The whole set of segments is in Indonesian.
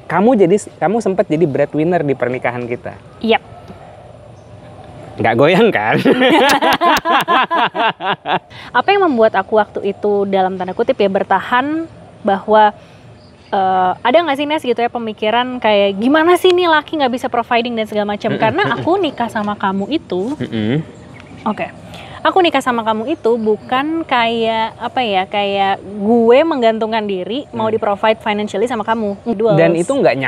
kamu sempat jadi breadwinner di pernikahan kita. Yap. Nggak goyang kan? Apa yang membuat aku waktu itu dalam tanda kutip ya bertahan bahwa ada nggak sih Nes gitu ya pemikiran kayak gimana sih nih laki nggak bisa providing dan segala macam, karena aku nikah sama kamu itu, aku nikah sama kamu itu bukan kayak apa ya, kayak gue menggantungkan diri mau di provide financially sama kamu. Dan itu nggak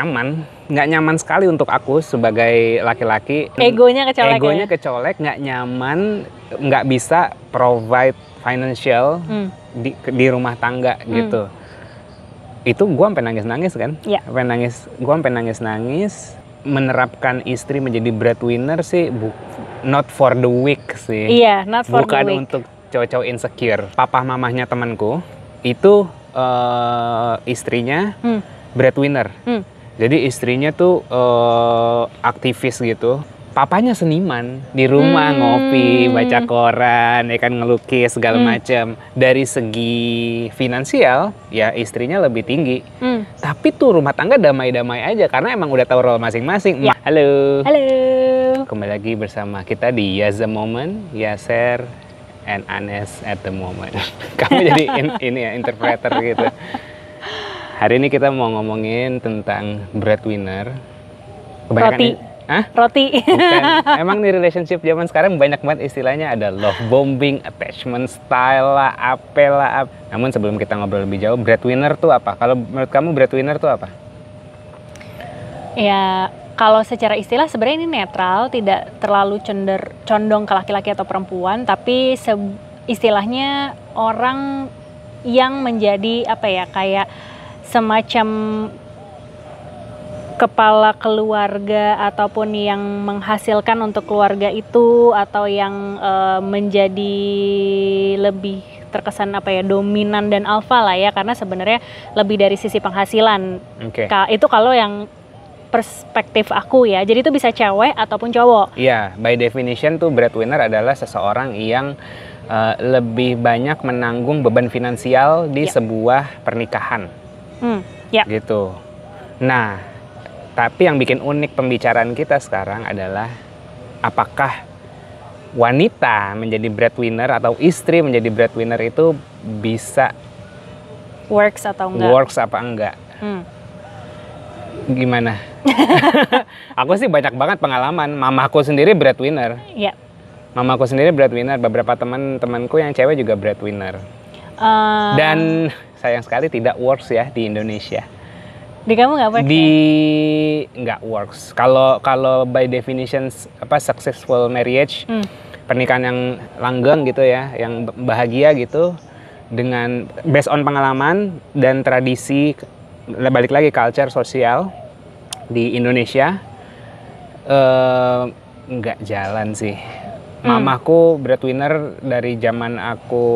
nyaman sekali untuk aku sebagai laki-laki. Egonya kecolek, nggak nyaman, nggak bisa provide financial di rumah tangga gitu. Itu gue sampai nangis-nangis kan, gue sampai nangis-nangis. Menerapkan istri menjadi breadwinner sih not for the weak sih. Iya, not for the weak. Bukan untuk cowok-cowok insecure. Papa mamahnya temanku itu istrinya breadwinner. Jadi istrinya tuh aktivis gitu. Papanya seniman, di rumah ngopi, baca koran, ya kan, ngelukis segala macam. Dari segi finansial, ya istrinya lebih tinggi. Tapi tuh rumah tangga damai-damai aja karena emang udah tahu role masing-masing. Ya. Halo. Halo. Kembali lagi bersama kita di Yas the Moment, Yaser and Anes at the moment. Kamu jadi ini ya, interpreter gitu. Hari ini kita mau ngomongin tentang breadwinner. Roti. Hah? Roti. Bukan. Emang nih relationship zaman sekarang banyak banget istilahnya, ada love bombing, attachment style lah, apalah. Namun sebelum kita ngobrol lebih jauh, breadwinner tuh apa? Kalau menurut kamu breadwinner tuh apa? Ya, kalau secara istilah sebenarnya ini netral, tidak terlalu condong ke laki-laki atau perempuan, tapi istilahnya orang yang menjadi apa ya, kayak semacam kepala keluarga ataupun yang menghasilkan untuk keluarga itu, atau yang menjadi lebih terkesan apa ya, dominan dan alfa lah ya, karena sebenarnya lebih dari sisi penghasilan. Itu kalau yang perspektif aku ya, jadi itu bisa cewek ataupun cowok. Iya, by definition tuh breadwinner adalah seseorang yang lebih banyak menanggung beban finansial di sebuah pernikahan. Gitu. Nah, tapi yang bikin unik pembicaraan kita sekarang adalah apakah wanita menjadi breadwinner atau istri menjadi breadwinner itu bisa works atau enggak? Works apa enggak? Gimana? Aku sih banyak banget pengalaman. Mamaku sendiri breadwinner. Iya. Mamaku sendiri breadwinner. Beberapa teman-temanku yang cewek juga breadwinner. Dan sayang sekali tidak works ya di Indonesia. Di kamu nggak works? Nggak works. Kalau by definition successful marriage, pernikahan yang langgeng gitu ya, yang bahagia gitu, dengan based on pengalaman dan tradisi, balik lagi culture sosial di Indonesia, nggak jalan sih. Mamaku breadwinner dari zaman aku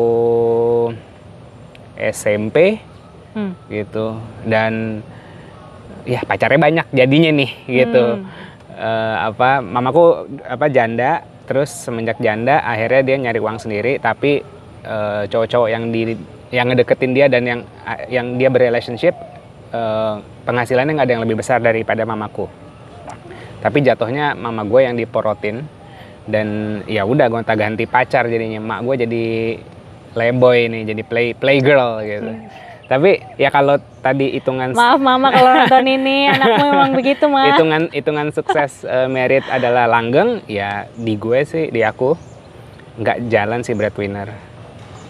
SMP gitu, dan ya pacarnya banyak jadinya nih gitu. Mamaku janda, terus semenjak janda akhirnya dia nyari uang sendiri, tapi cowok-cowok yang ngedeketin dia dan yang dia berrelationship, penghasilannya nggak ada yang lebih besar daripada mamaku. Tapi jatuhnya mama gue yang diporotin, dan ya udah gonta-ganti pacar jadinya. Mak gue jadi playboy nih, jadi playgirl gitu. Tapi ya kalau tadi hitungan, maaf mama kalau nonton ini, anakmu memang begitu mah. Hitungan sukses merit adalah langgeng, ya di gue sih, di aku nggak jalan sih breadwinner.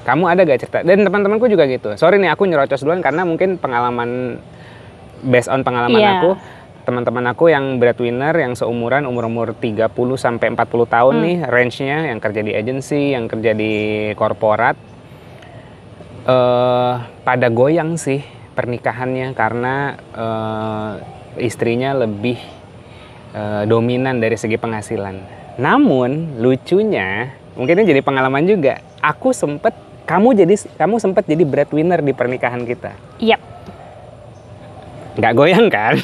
Kamu ada gak cerita? Dan teman-temanku juga gitu. Sorry nih aku nyerocos duluan karena mungkin pengalaman, based on pengalaman aku, teman-teman aku yang breadwinner yang seumuran, umur 30 sampai 40 tahun nih range-nya, yang kerja di agency, yang kerja di korporat, pada goyang sih pernikahannya karena istrinya lebih dominan dari segi penghasilan. Namun lucunya, mungkin ini jadi pengalaman juga, kamu sempat jadi breadwinner di pernikahan kita. Yap. Nggak goyang kan?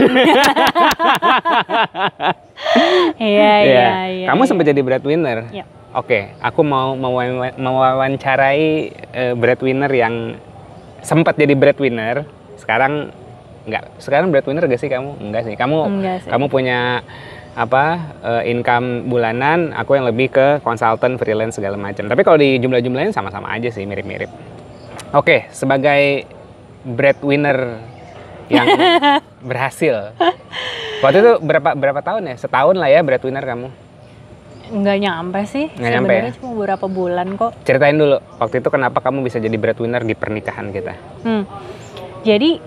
Iya. Kamu sempat jadi breadwinner. Yap. Oke, aku mau mewawancarai breadwinner yang sempat jadi breadwinner, sekarang Nggak. Sekarang breadwinner gak sih kamu? Enggak sih. Enggak sih. Kamu punya income bulanan, aku yang lebih ke konsultan, freelance segala macam. Tapi kalau di jumlah-jumlahnya sama-sama aja sih, mirip-mirip. Oke, sebagai breadwinner yang berhasil. Waktu itu berapa tahun ya? Setahun lah ya breadwinner kamu. Nggak nyampe sih. Nggak nyampe ya? Sebenarnya cuma beberapa bulan kok. Ceritain dulu, waktu itu kenapa kamu bisa jadi breadwinner di pernikahan kita? Jadi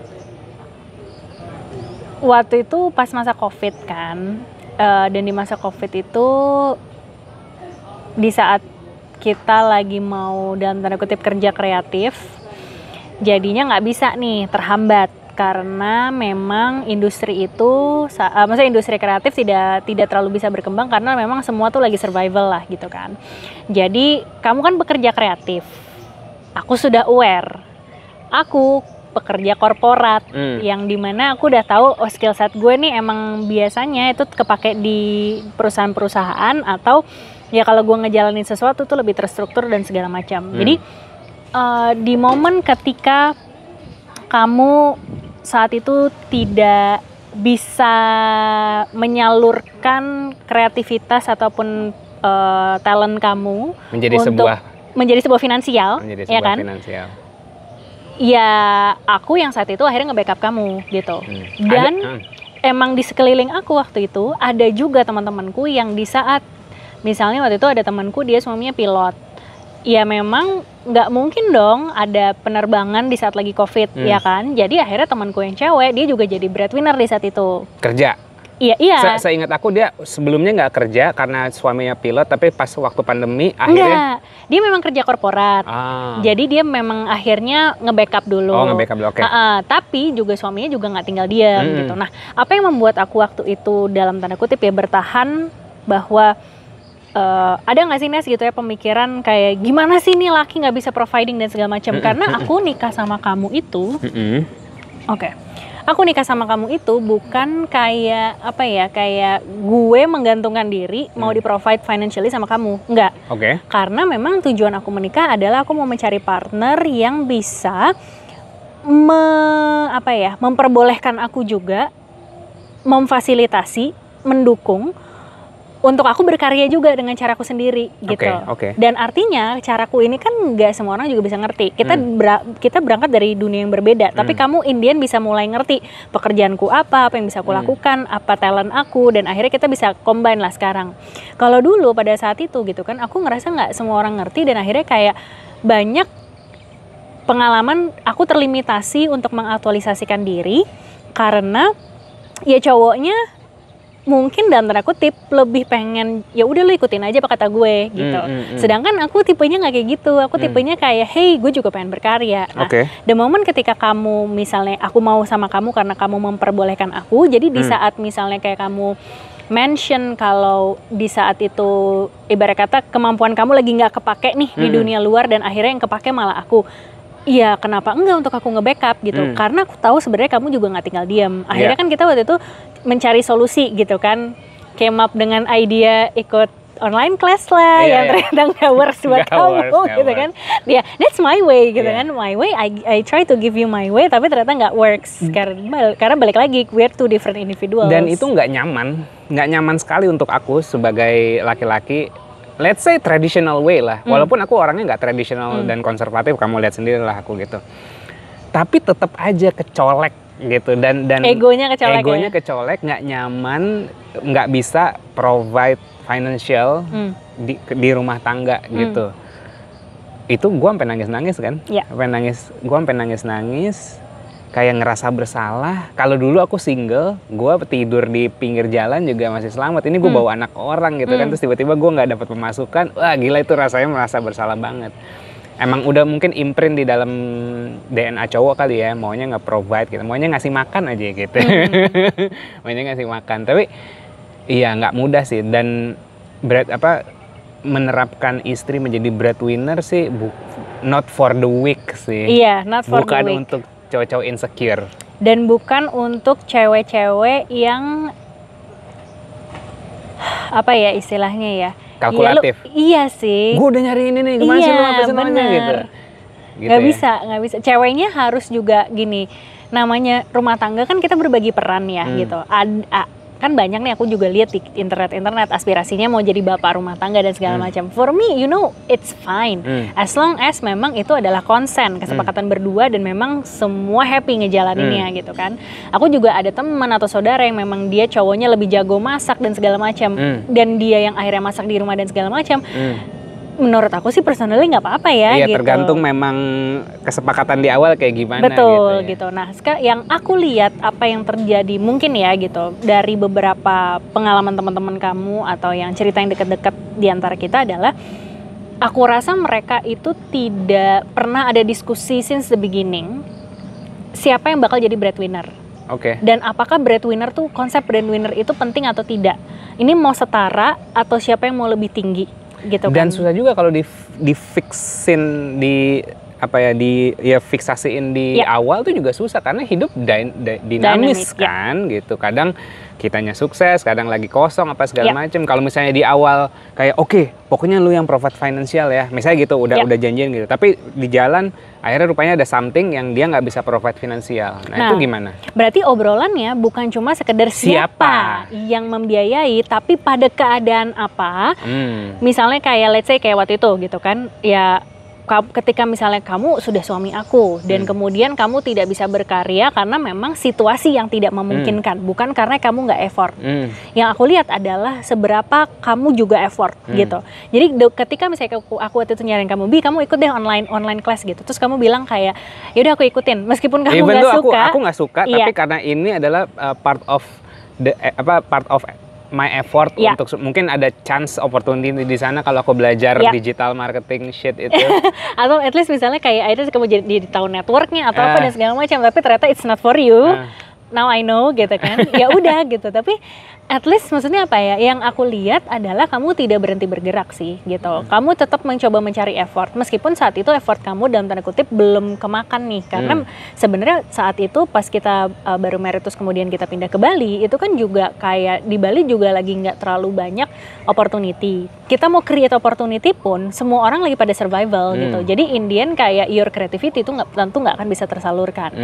waktu itu pas masa COVID kan, dan di masa COVID itu di saat kita lagi mau dalam tanda kutip kerja kreatif, jadinya nggak bisa nih, terhambat karena memang industri itu, maksudnya industri kreatif tidak terlalu bisa berkembang karena memang semua tuh lagi survival lah gitu kan. Jadi kamu kan bekerja kreatif, aku sudah aware, aku pekerja korporat yang dimana aku udah tahu skill set gue nih emang biasanya itu kepake di perusahaan-perusahaan atau ya kalau gue ngejalanin sesuatu tuh lebih terstruktur dan segala macam. Jadi di momen ketika kamu saat itu tidak bisa menyalurkan kreativitas ataupun talent kamu menjadi sebuah finansial, ya kan? Finansial. Ya aku yang saat itu akhirnya nge-backup kamu gitu. Dan emang di sekeliling aku waktu itu ada juga teman-temanku yang di saat misalnya waktu itu ada temanku dia suaminya pilot. Ya memang nggak mungkin dong ada penerbangan di saat lagi COVID, ya kan? Jadi akhirnya temanku yang cewek dia juga jadi breadwinner di saat itu. Kerja? Iya. Seingat aku dia sebelumnya nggak kerja karena suaminya pilot, tapi pas waktu pandemi akhirnya... Enggak, dia memang kerja korporat. Jadi dia memang akhirnya nge-backup dulu. Oh, nge-backup dulu, oke. Tapi juga suaminya juga nggak tinggal diam gitu. Nah, apa yang membuat aku waktu itu dalam tanda kutip ya bertahan bahwa ada nggak sih Nes gitu ya pemikiran kayak gimana sih nih laki nggak bisa providing dan segala macam, karena aku nikah sama kamu itu aku nikah sama kamu itu bukan kayak apa ya, kayak gue menggantungkan diri mau di-provide financially sama kamu, enggak. Karena memang tujuan aku menikah adalah aku mau mencari partner yang bisa memperbolehkan aku juga memfasilitasi, mendukung untuk aku berkarya juga dengan caraku sendiri gitu. Dan artinya caraku ini kan nggak semua orang juga bisa ngerti. Kita berangkat dari dunia yang berbeda, tapi kamu Indian bisa mulai ngerti pekerjaanku apa yang bisa aku lakukan, apa talent aku, dan akhirnya kita bisa combine lah sekarang. Kalau dulu pada saat itu gitu kan, aku ngerasa nggak semua orang ngerti dan akhirnya kayak banyak pengalaman aku terlimitasi untuk mengaktualisasikan diri karena ya cowoknya mungkin dalam tanda kutip lebih pengen ya udah lu ikutin aja apa kata gue gitu. Sedangkan aku tipenya nggak kayak gitu. Aku tipenya kayak hey gue juga pengen berkarya. Nah, the moment ketika kamu misalnya aku mau sama kamu karena kamu memperbolehkan aku. Jadi di saat misalnya kayak kamu mention kalau di saat itu ibarat kata kemampuan kamu lagi nggak kepake nih di dunia luar dan akhirnya yang kepake malah aku. Iya, kenapa enggak untuk aku nge-backup gitu? Karena aku tahu sebenarnya kamu juga nggak tinggal diam. Akhirnya kan kita waktu itu mencari solusi gitu kan, came up dengan idea ikut online class lah yang ternyata nggak works buat kamu gitu kan. Ya, that's my way gitu kan. My way, I try to give you my way, tapi ternyata nggak works karena balik lagi we're two different individuals. Dan itu nggak nyaman sekali untuk aku sebagai laki-laki. Let's say traditional way lah, walaupun aku orangnya nggak tradisional dan konservatif, kamu lihat sendiri lah aku gitu. Tapi tetap aja kecolek gitu dan egonya kecolek, nggak nyaman, nggak bisa provide financial di rumah tangga gitu. Itu gue sampai nangis kan, gue sampai nangis. Kayak ngerasa bersalah. Kalau dulu aku single, gue tidur di pinggir jalan juga masih selamat. Ini gue bawa anak orang gitu kan, terus tiba-tiba gue nggak dapat pemasukan. Wah gila, itu rasanya merasa bersalah banget. Emang udah mungkin imprint di dalam DNA cowok kali ya, maunya nge-provide gitu, maunya ngasih makan aja gitu. Maunya ngasih makan. Tapi iya nggak mudah sih, dan menerapkan istri menjadi breadwinner sih not for the weak sih. Iya, not for the weak. Bukan untuk cowok-cowok insecure. Dan bukan untuk cewek-cewek yang apa ya istilahnya ya? Kalkulatif. Iya sih. Gue udah nyari ini nih, gimana sih lu sampai senangnya gitu. gitu nggak ya. bisa, nggak bisa. Ceweknya harus juga gini, namanya rumah tangga kan kita berbagi peran ya gitu. Kan banyak nih aku juga lihat di internet aspirasinya mau jadi bapak rumah tangga dan segala macam. For me, you know, it's fine. As long as memang itu adalah konsen, kesepakatan berdua dan memang semua happy ngejalaninnya gitu kan. Aku juga ada teman atau saudara yang memang dia cowoknya lebih jago masak dan segala macam. Dan dia yang akhirnya masak di rumah dan segala macam. Menurut aku sih personally nggak apa-apa ya. Iya, gitu. tergantung memang kesepakatan di awal kayak gimana. Betul gitu. gitu. Nah, yang aku lihat apa yang terjadi mungkin ya gitu dari beberapa pengalaman teman-teman kamu atau yang cerita yang dekat-dekat di antara kita adalah aku rasa mereka itu tidak pernah ada diskusi since the beginning siapa yang bakal jadi breadwinner. Oke. Dan apakah breadwinner tuh konsep breadwinner itu penting atau tidak? Ini mau setara atau siapa yang mau lebih tinggi? Gitu Dan kan. susah juga kalau difixin fiksasiin di awal tuh juga susah karena hidup dinamis kan gitu. Kadang kitanya sukses, kadang lagi kosong apa segala macam. Kalau misalnya di awal kayak oke, pokoknya lu yang provide financial ya, misalnya gitu udah janjian gitu. Tapi di jalan akhirnya rupanya ada something yang dia nggak bisa provide finansial. Nah itu gimana? Berarti obrolannya bukan cuma sekedar siapa yang membiayai, tapi pada keadaan apa. Misalnya kayak let's say kayak waktu itu gitu kan, ya ketika misalnya kamu sudah suami aku dan kemudian kamu tidak bisa berkarya karena memang situasi yang tidak memungkinkan, bukan karena kamu nggak effort. Yang aku lihat adalah seberapa kamu juga effort gitu. Jadi ketika misalnya aku waktu itu nyariin kamu, kamu ikut deh online class gitu, terus kamu bilang kayak yaudah aku ikutin meskipun kamu nggak suka. Aku nggak suka, tapi karena ini adalah part of my effort untuk mungkin ada chance opportunity di sana kalau aku belajar digital marketing shit itu. Atau at least misalnya kayak akhirnya kamu jadi tahu networknya atau apa dan segala macam, tapi ternyata it's not for you. Now I know gitu kan. Ya udah gitu, tapi at least maksudnya apa ya, yang aku lihat adalah kamu tidak berhenti bergerak sih gitu. Kamu tetap mencoba mencari effort meskipun saat itu effort kamu dalam tanda kutip belum kemakan nih, karena sebenarnya saat itu pas kita baru married terus kemudian kita pindah ke Bali, itu kan juga kayak di Bali juga lagi nggak terlalu banyak opportunity. Kita mau create opportunity pun semua orang lagi pada survival gitu. Jadi Indian kayak your creativity itu tentu nggak akan bisa tersalurkan.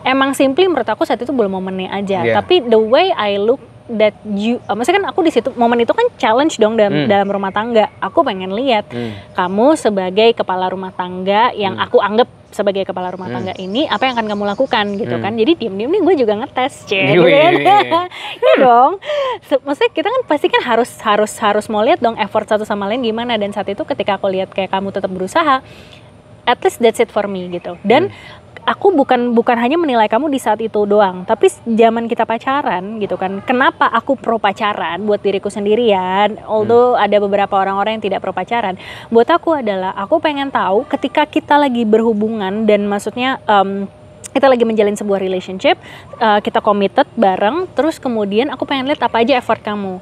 Emang simply menurut aku saat itu belum momennya aja. Tapi the way I look that maksudnya kan aku di situ momen itu kan challenge dong dalam rumah tangga. Aku pengen lihat kamu sebagai kepala rumah tangga yang aku anggap sebagai kepala rumah tangga ini apa yang akan kamu lakukan gitu kan. Jadi diem-diem nih gue juga ngetes gitu kan. Iya dong. Maksudnya kita kan pasti kan harus mau lihat dong effort satu sama lain gimana, dan saat itu ketika aku lihat kayak kamu tetap berusaha, at least that's it for me gitu. Dan aku bukan hanya menilai kamu di saat itu doang, tapi zaman kita pacaran gitu kan. Kenapa aku pro pacaran buat diriku sendirian, although ada beberapa orang-orang yang tidak pro pacaran. Buat aku adalah aku pengen tahu ketika kita lagi berhubungan dan maksudnya kita lagi menjalin sebuah relationship, kita committed bareng, terus kemudian aku pengen lihat apa aja effort kamu.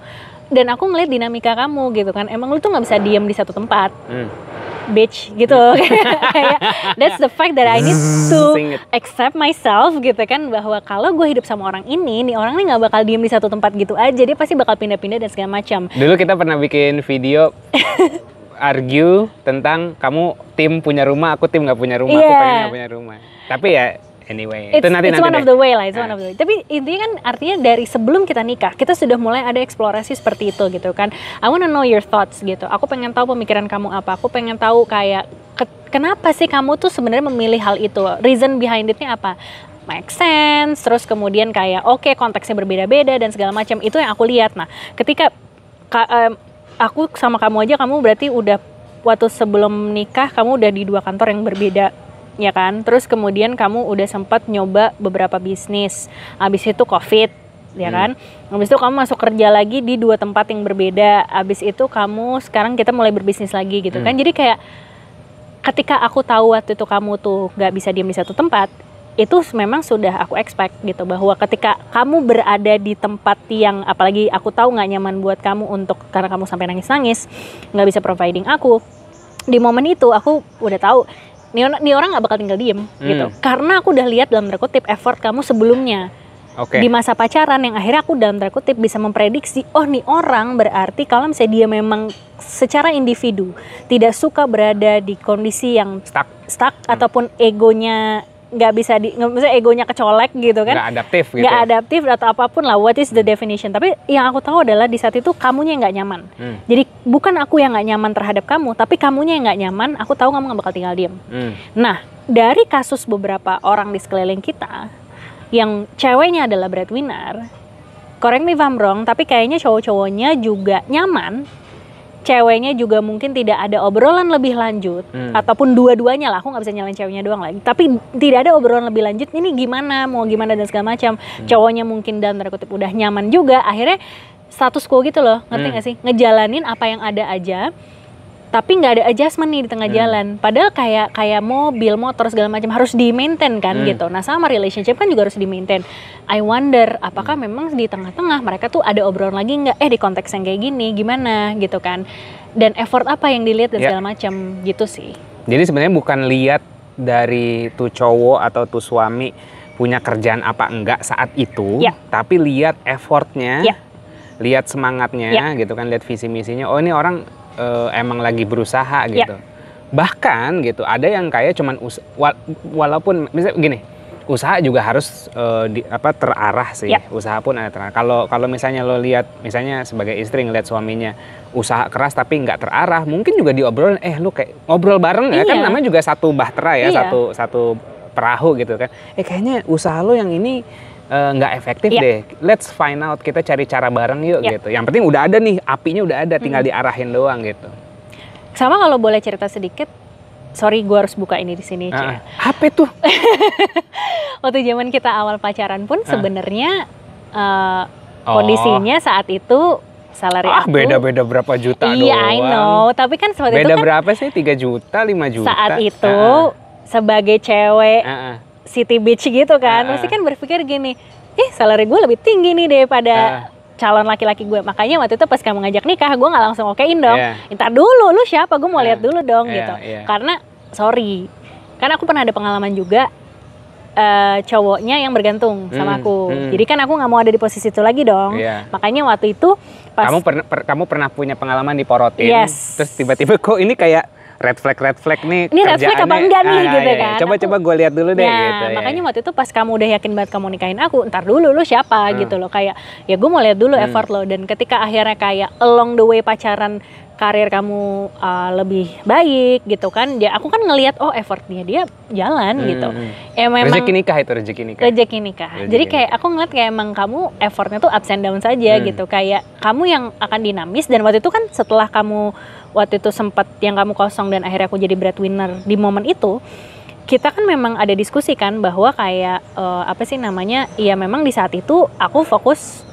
Dan aku ngeliat dinamika kamu gitu kan, emang lu tuh gak bisa diem di satu tempat. Bitch gitu. Kayak that's the fact that I need to accept myself gitu kan, bahwa kalau gue hidup sama orang ini, nih orang ini nggak bakal diem di satu tempat gitu aja, dia pasti bakal pindah-pindah dan segala macam. Dulu kita pernah bikin video argue tentang kamu tim punya rumah, aku tim nggak punya rumah, aku pengen nggak punya rumah. Tapi ya anyway, itu nanti one of the way lah, one of the way. Tapi intinya kan artinya dari sebelum kita nikah, kita sudah mulai ada eksplorasi seperti itu gitu kan. I wanna know your thoughts gitu. Aku pengen tahu pemikiran kamu apa. Aku pengen tahu kayak kenapa sih kamu tuh sebenarnya memilih hal itu. Reason behind it-nya apa? Make sense. Terus kemudian kayak oke, konteksnya berbeda-beda dan segala macam. Itu yang aku lihat. Nah, ketika aku sama kamu aja, kamu berarti udah waktu sebelum nikah kamu udah di 2 kantor yang berbeda. Ya kan, terus kemudian kamu udah sempat nyoba beberapa bisnis, abis itu COVID, ya kan, abis itu kamu masuk kerja lagi di 2 tempat yang berbeda, abis itu kamu sekarang kita mulai berbisnis lagi gitu kan. Jadi kayak ketika aku tahu waktu itu kamu tuh gak bisa diam di satu tempat, itu memang sudah aku expect gitu, bahwa ketika kamu berada di tempat yang apalagi aku tahu gak nyaman buat kamu untuk karena kamu sampai nangis-nangis, gak bisa providing aku, di momen itu aku udah tahu nih orang nggak bakal tinggal diem gitu, karena aku udah lihat dalam tanda kutip effort kamu sebelumnya Oke. di masa pacaran yang akhirnya aku dalam tanda kutip bisa memprediksi, oh nih orang berarti kalau misalnya dia memang secara individu tidak suka berada di kondisi yang stuck ataupun egonya maksudnya egonya kecolek gitu kan, Nggak adaptif gitu. nggak adaptif atau apapun lah, what is the definition. Tapi yang aku tahu adalah di saat itu kamunya yang nggak nyaman. Jadi bukan aku yang nggak nyaman terhadap kamu, tapi kamunya yang nggak nyaman. Aku tahu kamu nggak bakal tinggal diem. Nah, dari kasus beberapa orang di sekeliling kita yang ceweknya adalah breadwinner, correct me if I'm wrong, tapi kayaknya cowok-cowoknya juga nyaman, ceweknya juga mungkin tidak ada obrolan lebih lanjut, ataupun dua-duanya lah, aku nggak bisa nyalain ceweknya doang lagi, tapi tidak ada obrolan lebih lanjut, ini gimana, mau gimana dan segala macam. Cowoknya mungkin dalam tanda kutip udah nyaman juga, akhirnya status quo gitu loh, ngerti nggak sih, ngejalanin apa yang ada aja, tapi nggak ada adjustment nih di tengah jalan. Padahal kayak mobil, motor segala macam harus di-maintain kan gitu. Nah sama relationship kan juga harus di-maintain. I wonder apakah memang di tengah-tengah mereka tuh ada obrolan lagi nggak? Di konteks yang kayak gini gimana gitu kan? Dan effort apa yang dilihat dan segala macam gitu sih. Jadi sebenarnya bukan lihat dari tuh cowok atau tuh suami punya kerjaan apa enggak saat itu, tapi lihat effortnya, lihat semangatnya gitu kan, lihat visi misinya. Oh ini orang emang lagi berusaha gitu. Bahkan gitu ada yang kayak cuman walaupun misalnya gini, usaha juga harus terarah sih. Usaha pun ada terarah. Kalau misalnya lo lihat, misalnya sebagai istri ngeliat suaminya usaha keras tapi nggak terarah, mungkin juga diobrolin, lu kayak ngobrol bareng ya kan, namanya juga satu bahtera ya, satu perahu gitu kan. Kayaknya usaha lo yang ini nggak efektif deh. Let's find out, kita cari cara bareng yuk gitu. Yang penting udah ada nih, apinya udah ada, tinggal diarahin doang gitu. Sama kalau boleh cerita sedikit, sorry gue harus buka ini di sini. Apa tuh? Waktu zaman kita awal pacaran pun sebenarnya kondisinya saat itu salary aku beda-beda berapa juta doang. Iya, I know. Tapi kan saat itu beda kan berapa sih? 3 juta, 5 juta? Saat itu sebagai cewek City Beach gitu kan, pasti kan berpikir gini, salary gue lebih tinggi nih daripada calon laki-laki gue. Makanya waktu itu pas kamu ngajak nikah, gue nggak langsung okein dong. Ntar dulu, lu siapa? Gue mau lihat dulu dong gitu. Karena sorry, karena aku pernah ada pengalaman juga cowoknya yang bergantung sama aku. Jadi kan aku nggak mau ada di posisi itu lagi dong. Makanya waktu itu pas kamu pernah punya pengalaman diporotin, terus tiba-tiba kok ini kayak red flag nih, ini red flag apa enggak nih gitu kan. Coba gue lihat dulu deh gitu. Makanya waktu itu pas kamu udah yakin banget kamu nikahin aku, ntar dulu lu siapa gitu loh, kayak ya gue mau lihat dulu effort lo. Dan ketika akhirnya kayak along the way pacaran, karir kamu lebih baik gitu kan, ya aku kan ngelihat effortnya dia jalan gitu. Memang rezeki nikah. Jadi kayak aku ngeliat kayak emang kamu effortnya tuh ups and down saja gitu, kayak kamu yang akan dinamis. Dan waktu itu kan setelah kamu waktu itu sempat yang kamu kosong dan akhirnya aku jadi breadwinner, di momen itu kita kan memang ada diskusi kan bahwa kayak ya memang di saat itu aku fokus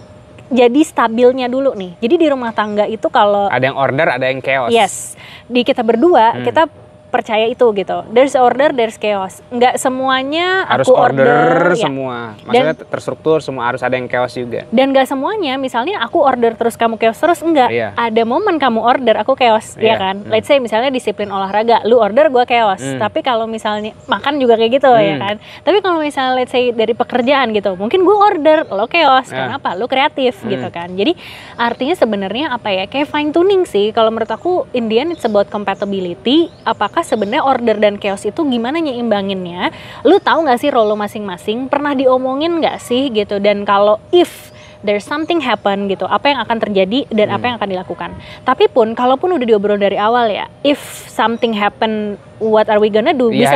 jadi stabilnya dulu nih. Jadi di rumah tangga itu kalau ada yang order, ada yang chaos. Yes, di kita berdua kita percaya itu gitu. There's order, there's chaos. Nggak semuanya harus aku order semua. Maksudnya terstruktur semua, harus ada yang chaos juga. Dan nggak semuanya, misalnya aku order terus kamu chaos terus, enggak. Ada momen kamu order, aku chaos, ya kan? Let's say misalnya disiplin olahraga, lu order, gua chaos. Tapi kalau misalnya makan juga kayak gitu, ya kan? Tapi kalau misalnya let's say dari pekerjaan gitu, mungkin gua order, lo chaos. Kenapa? Lu kreatif gitu kan. Jadi artinya sebenarnya kayak fine tuning sih. Kalau menurut aku, in the end it's about compatibility. Apakah sebenarnya order dan chaos itu gimana nyeimbanginnya? Lu tahu nggak sih role lo masing-masing? Pernah diomongin nggak sih gitu? Dan kalau if there's something happen gitu, apa yang akan terjadi dan apa yang akan dilakukan? Tapi pun kalaupun udah diobrol dari awal ya, if something happen, what are we gonna do? Bisa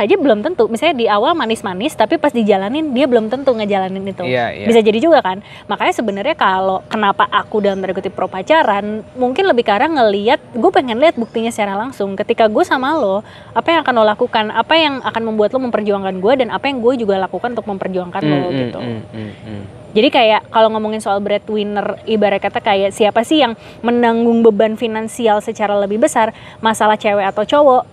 aja belum tentu. Misalnya di awal manis-manis, tapi pas dijalanin dia belum tentu ngejalanin itu. Bisa jadi juga kan. Makanya sebenarnya kalau kenapa aku dalam tanda kutip pro pacaran, mungkin lebih karena ngelihat, gue pengen lihat buktinya secara langsung. Ketika gue sama lo, apa yang akan lo lakukan? Apa yang akan membuat lo memperjuangkan gue, dan apa yang gue juga lakukan untuk memperjuangkan lo gitu. Jadi kayak kalau ngomongin soal breadwinner, ibarat kata kayak siapa sih yang menanggung beban finansial secara lebih besar, masalah cewek atau cowok,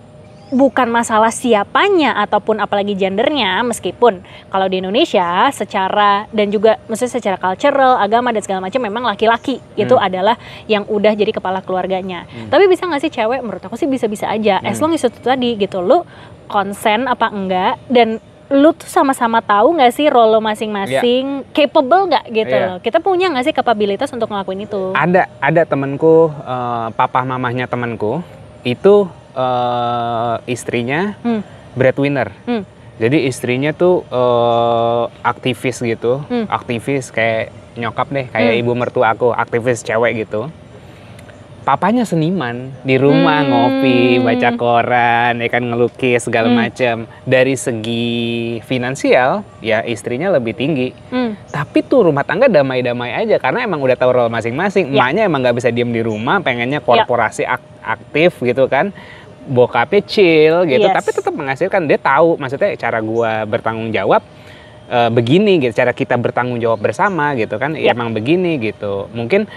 bukan masalah siapanya ataupun apalagi gendernya. Meskipun kalau di Indonesia secara dan juga maksudnya secara cultural, agama dan segala macam memang laki-laki itu adalah yang udah jadi kepala keluarganya. Tapi bisa nggak sih cewek? Menurut aku sih bisa-bisa aja. As long as itu tadi gitu, lu konsen apa enggak, dan lu tuh sama-sama tahu nggak sih role lo masing-masing, capable nggak gitu loh. Kita punya nggak sih kapabilitas untuk ngelakuin itu? Ada temenku, papa mamahnya temenku itu istrinya breadwinner. Jadi istrinya tuh aktivis gitu, aktivis kayak nyokap deh, kayak ibu mertua aku, aktivis cewek gitu. Papanya seniman, di rumah ngopi, baca koran, ya kan, ngelukis segala macam. Dari segi finansial, ya istrinya lebih tinggi. Tapi tuh rumah tangga damai-damai aja, karena emang udah tahu role masing-masing. Emaknya emang nggak bisa diem di rumah, pengennya korporasi aktif gitu kan. Bokapnya chill gitu, tapi tetap menghasilkan. Dia tahu, maksudnya cara gua bertanggung jawab begini gitu, cara kita bertanggung jawab bersama gitu kan, emang begini gitu. Mungkin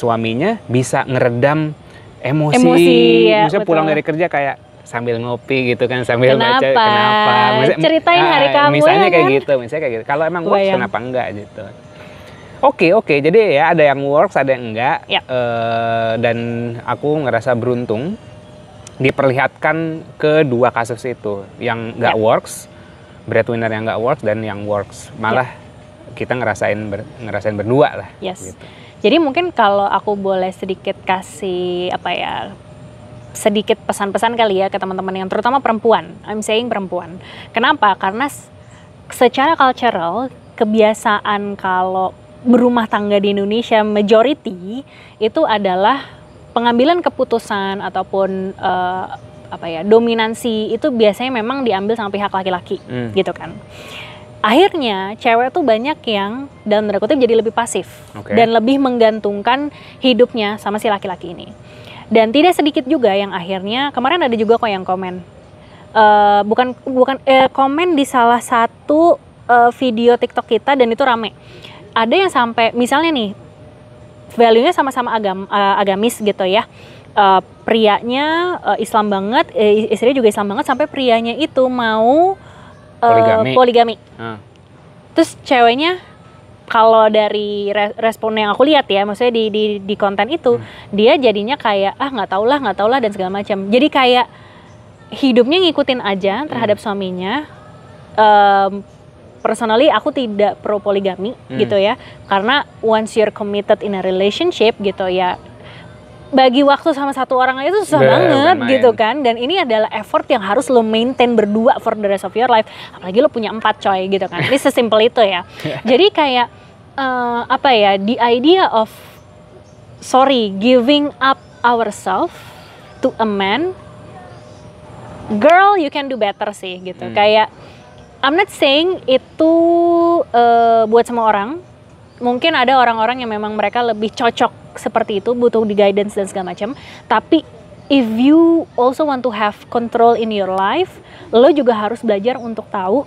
suaminya bisa ngeredam emosi ya, misalnya pulang dari kerja kayak sambil ngopi gitu kan, sambil baca kenapa. Ceritain hari kamu misalnya ya kayak kan? gitu, misalnya kayak gitu. Kalau emang works kenapa enggak gitu. Oke, jadi ya ada yang works, ada yang enggak. Dan aku ngerasa beruntung diperlihatkan kedua kasus itu, yang enggak works, breadwinner yang nggak works dan yang works, malah kita ngerasain berdua lah. Gitu. Jadi mungkin kalau aku boleh sedikit kasih sedikit pesan-pesan kali ya ke teman-teman yang terutama perempuan. I'm saying perempuan. Kenapa? Karena secara cultural kebiasaan kalau berumah tangga di Indonesia majority itu adalah pengambilan keputusan ataupun dominansi itu biasanya memang diambil sama pihak laki-laki gitu kan. Akhirnya cewek tuh banyak yang dalam tanda kutip jadi lebih pasif dan lebih menggantungkan hidupnya sama si laki-laki ini. Dan tidak sedikit juga yang akhirnya, kemarin ada juga kok yang komen, komen di salah satu video TikTok kita dan itu rame. Ada yang sampai misalnya nih value-nya sama-sama agamis gitu ya. Prianya Islam banget, istrinya juga Islam banget, sampai prianya itu mau poligami. Terus ceweknya, kalau dari respon yang aku lihat ya, maksudnya di konten itu, dia jadinya kayak nggak tau lah dan segala macam. Jadi kayak hidupnya ngikutin aja terhadap suaminya. Personally aku tidak pro poligami gitu ya, karena once you're committed in a relationship gitu ya, bagi waktu sama satu orang aja itu susah banget gitu kan. Dan ini adalah effort yang harus lo maintain berdua for the rest of your life. Apalagi lo punya 4 coy gitu kan. Ini sesimpel itu ya. Jadi kayak the idea of giving up ourselves to a man, girl you can do better sih gitu. Kayak I'm not saying itu buat semua orang. Mungkin ada orang-orang yang memang mereka lebih cocok seperti itu, butuh di guidance dan segala macam. Tapi if you also want to have control in your life, lo juga harus belajar untuk tahu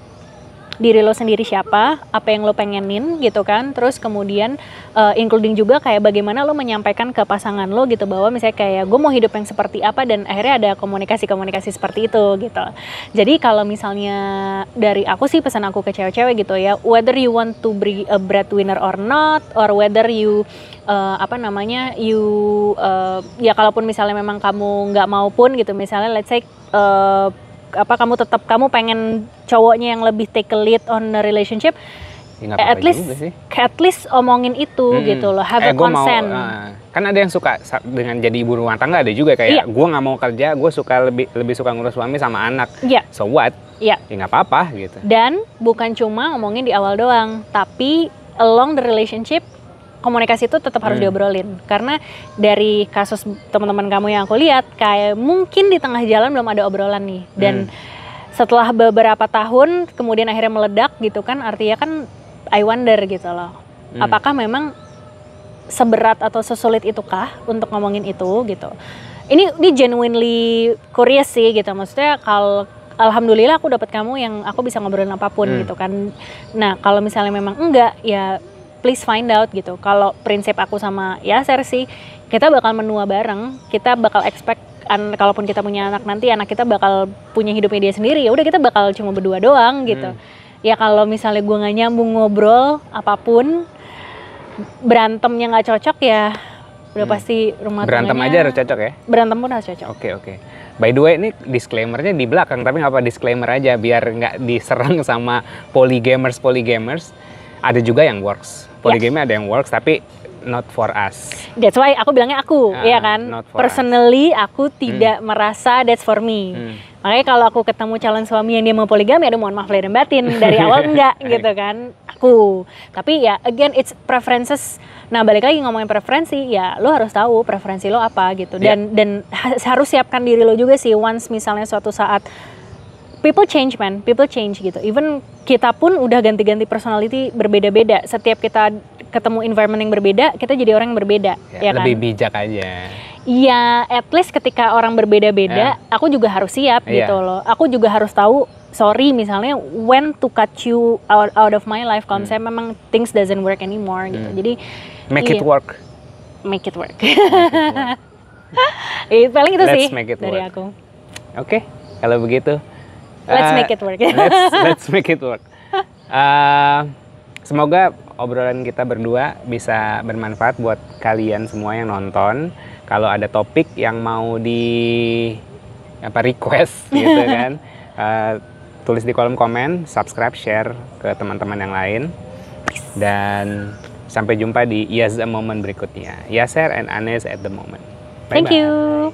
diri lo sendiri siapa, apa yang lo pengenin gitu kan. Terus kemudian including juga kayak bagaimana lo menyampaikan ke pasangan lo gitu, bahwa misalnya kayak gue mau hidup yang seperti apa, dan akhirnya ada komunikasi seperti itu gitu. Jadi kalau misalnya dari aku sih, pesan aku ke cewek-cewek gitu ya, whether you want to be a breadwinner or not, or whether you ya kalaupun misalnya memang kamu nggak mau pun gitu, misalnya let's say kamu pengen cowoknya yang lebih take a lead on the relationship, ya, at least omongin itu gitu loh, have a consent. Kan ada yang suka dengan jadi ibu rumah tangga, ada juga kayak gue nggak mau kerja, gue lebih suka ngurus suami sama anak. So what? Ya nggak apa-apa gitu. Dan bukan cuma ngomongin di awal doang, tapi along the relationship komunikasi itu tetap harus diobrolin. Karena dari kasus teman-teman kamu yang aku lihat, kayak mungkin di tengah jalan belum ada obrolan nih. Dan setelah beberapa tahun kemudian akhirnya meledak gitu kan, artinya kan I wonder gitu loh. Apakah memang seberat atau sesulit itukah untuk ngomongin itu gitu. Ini genuinely curious sih gitu. Maksudnya kalau alhamdulillah aku dapat kamu yang aku bisa ngobrolin apapun gitu kan. Nah, kalau misalnya memang enggak, ya please find out gitu. Kalau prinsip aku sama Yaser sih, kita bakal menua bareng, kita bakal expect kalaupun kita punya anak nanti, anak kita bakal punya hidupnya dia sendiri, ya udah kita bakal cuma berdua doang gitu. Ya kalau misalnya gue nggak nyambung ngobrol apapun, berantemnya nggak cocok, ya udah pasti rumah berantem tangganya, aja harus cocok ya? Berantem pun harus cocok. Oke. By the way, ini disclaimer-nya di belakang, tapi nggak apa disclaimer aja biar nggak diserang sama polygamers. Ada juga yang works. Polygamy ada yang works, tapi not for us. That's why aku bilangnya aku, ya kan. Not for Personally, aku tidak merasa that's for me. Makanya kalau aku ketemu calon suami yang dia mau poligami, aduh mohon maaf lahir dan batin, dari awal enggak gitu kan. Aku. Tapi ya again it's preferences. Nah, balik lagi ngomongin preferensi, ya lo harus tahu preferensi lo apa gitu. Dan harus siapkan diri lo juga sih once misalnya suatu saat people change gitu. Even kita pun udah ganti-ganti personality berbeda-beda. Setiap kita ketemu environment yang berbeda, kita jadi orang yang berbeda, ya kan? Lebih bijak aja. Iya, at least ketika orang berbeda-beda, aku juga harus siap gitu loh. Aku juga harus tahu, sorry misalnya, when to cut you out of my life kalau misalnya memang things doesn't work anymore gitu. Jadi make it work. Make it work. Paling itu sih dari aku. Oke, kalau begitu. Let's make it work. Let's make it work. Semoga obrolan kita berdua bisa bermanfaat buat kalian semua yang nonton. Kalau ada topik yang mau request gitu kan, tulis di kolom komen, subscribe, share ke teman-teman yang lain. Dan sampai jumpa di Yes a Moment berikutnya. Yaser and Anes at the Moment. Bye-bye. Thank you.